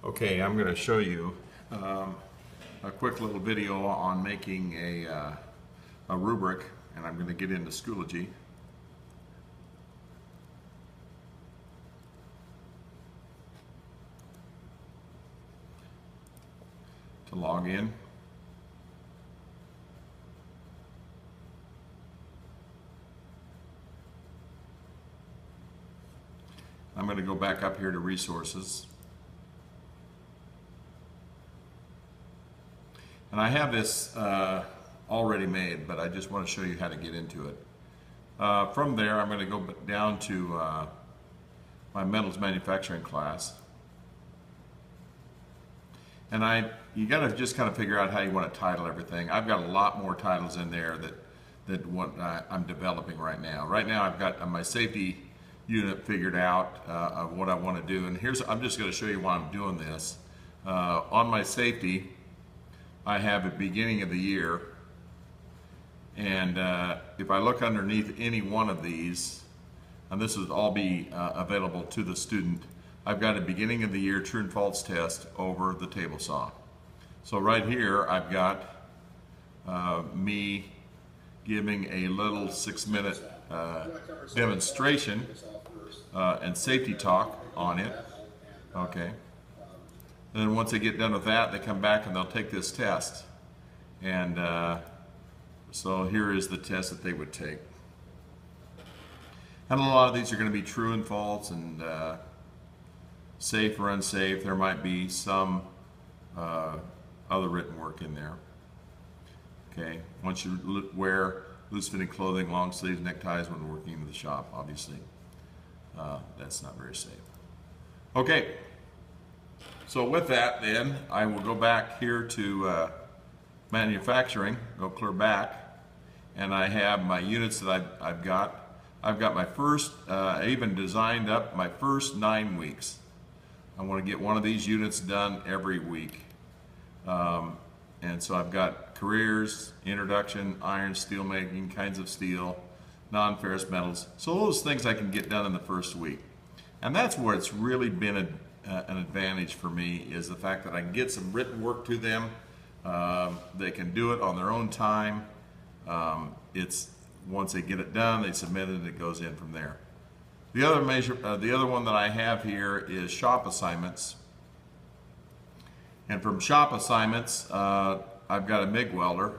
Okay, I'm going to show you a quick little video on making a rubric, and I'm going to get into Schoology. To log in. I'm going to go back up here to resources. And I have this already made, but I just want to show you how to get into it. From there, I'm going to go down to my metals manufacturing class. And you got to just kind of figure out how you want to title everything. I've got a lot more titles in there that what I'm developing right now. Right now, I've got my safety unit figured out of what I want to do. And I'm just going to show you why I'm doing this. On my safety, I have a beginning of the year, and if I look underneath any one of these, and this would all be available to the student, I've got a beginning of the year true and false test over the table saw. So right here I've got me giving a little 6-minute demonstration and safety talk on it. Okay. And then once they get done with that, they come back and they'll take this test. And so here is the test that they would take. And a lot of these are going to be true and false and safe or unsafe. There might be some other written work in there. Okay, once you wear loose-fitting clothing, long sleeves, neckties when working in the shop, obviously. That's not very safe. Okay. So with that, then, I will go back here to manufacturing, go clear back, and I have my units that I've got. I've got my first, I even designed up my first 9 weeks. I want to get one of these units done every week. And so I've got careers, introduction, iron, steel making, kinds of steel, non-ferrous metals. So those things I can get done in the first week. And that's where it's really been an advantage for me, is the fact that I can get some written work to them. They can do it on their own time. Once they get it done, they submit it and it goes in from there. The other one that I have here is shop assignments. And from shop assignments, I've got a MIG welder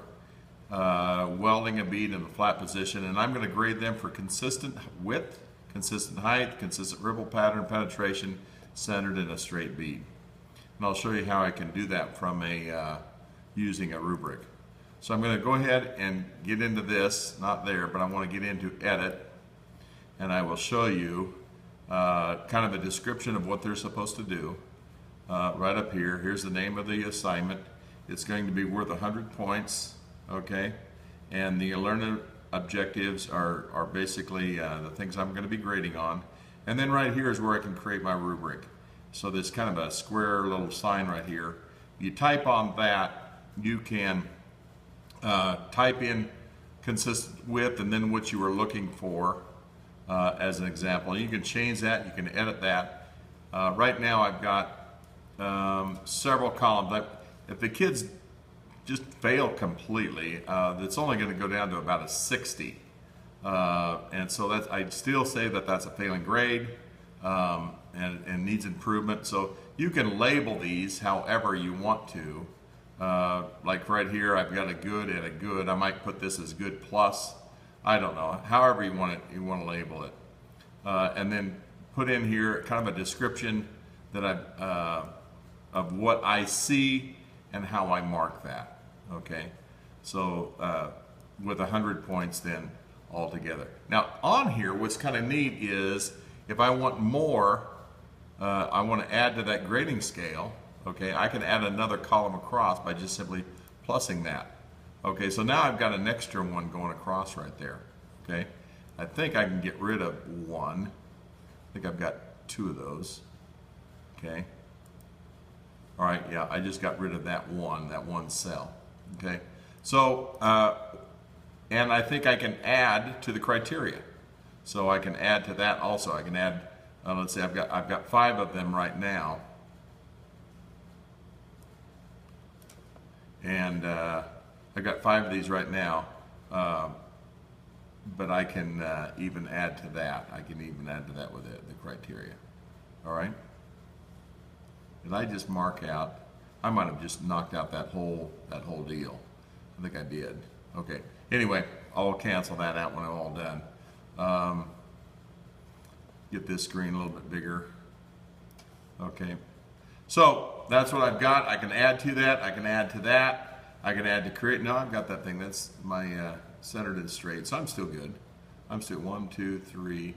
welding a bead in a flat position, and I'm going to grade them for consistent width, consistent height, consistent ripple pattern, penetration, centered in a straight bead. And I'll show you how I can do that from using a rubric. So I'm going to go ahead and get into this, not there, but I want to get into edit, and I will show you kind of a description of what they're supposed to do. Right up here, here's the name of the assignment. It's going to be worth 100 points, okay? And the learning objectives are basically the things I'm going to be grading on. And then right here is where I can create my rubric. So there's kind of a square little sign right here. You type on that, you can type in consistent width and then what you were looking for as an example. You can change that, you can edit that. Right now I've got several columns. If the kids just fail completely, it's only going to go down to about a 60. And so I'd still say that that's a failing grade and needs improvement. So you can label these however you want to. Like right here, I've got a good and a good. I might put this as good plus. I don't know. However you want to label it. And then put in here kind of a description that of what I see and how I mark that. Okay. So with 100 points then altogether. Now on here, what's kind of neat is if I want more, I want to add to that grading scale. Okay, I can add another column across by just simply plussing that. Okay, so now I've got an extra one going across right there. Okay, I think I can get rid of one. I think I've got 2 of those. Okay. All right, yeah, I just got rid of that one cell. Okay, so and I think I can add to the criteria. So I can add to that also. I can add, let's say I've got 5 of them right now. And I've got 5 of these right now, but I can even add to that. I can even add to that with the criteria. All right? Did I just mark out? I might have just knocked out that whole deal. I think I did. Okay. Anyway, I'll cancel that out when I'm all done. Get this screen a little bit bigger. Okay. So that's what I've got. I can add to that. I can add to that. I can add to create. No, I've got that thing. That's my centered and straight. So I'm still good. I'm still 1, 2, 3,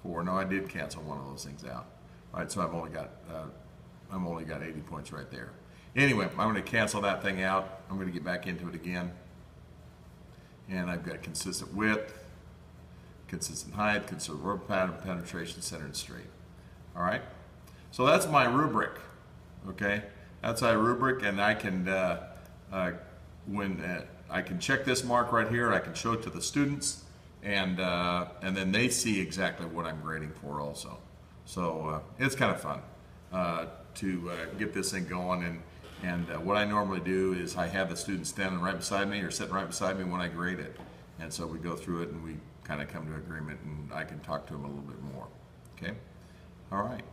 4. No, I did cancel one of those things out. All right. So I've only got 80 points right there. Anyway, I'm going to cancel that thing out. I'm going to get back into it again. And I've got consistent width, consistent height, consistent rubber pattern, penetration, centered and straight. All right. So that's my rubric. Okay. That's my rubric, and I can I can check this mark right here. I can show it to the students, and then they see exactly what I'm grading for also. So it's kind of fun to get this thing going. And what I normally do is I have the students standing right beside me or sitting right beside me when I grade it. And so we go through it and we kind of come to agreement, and I can talk to them a little bit more. Okay? All right.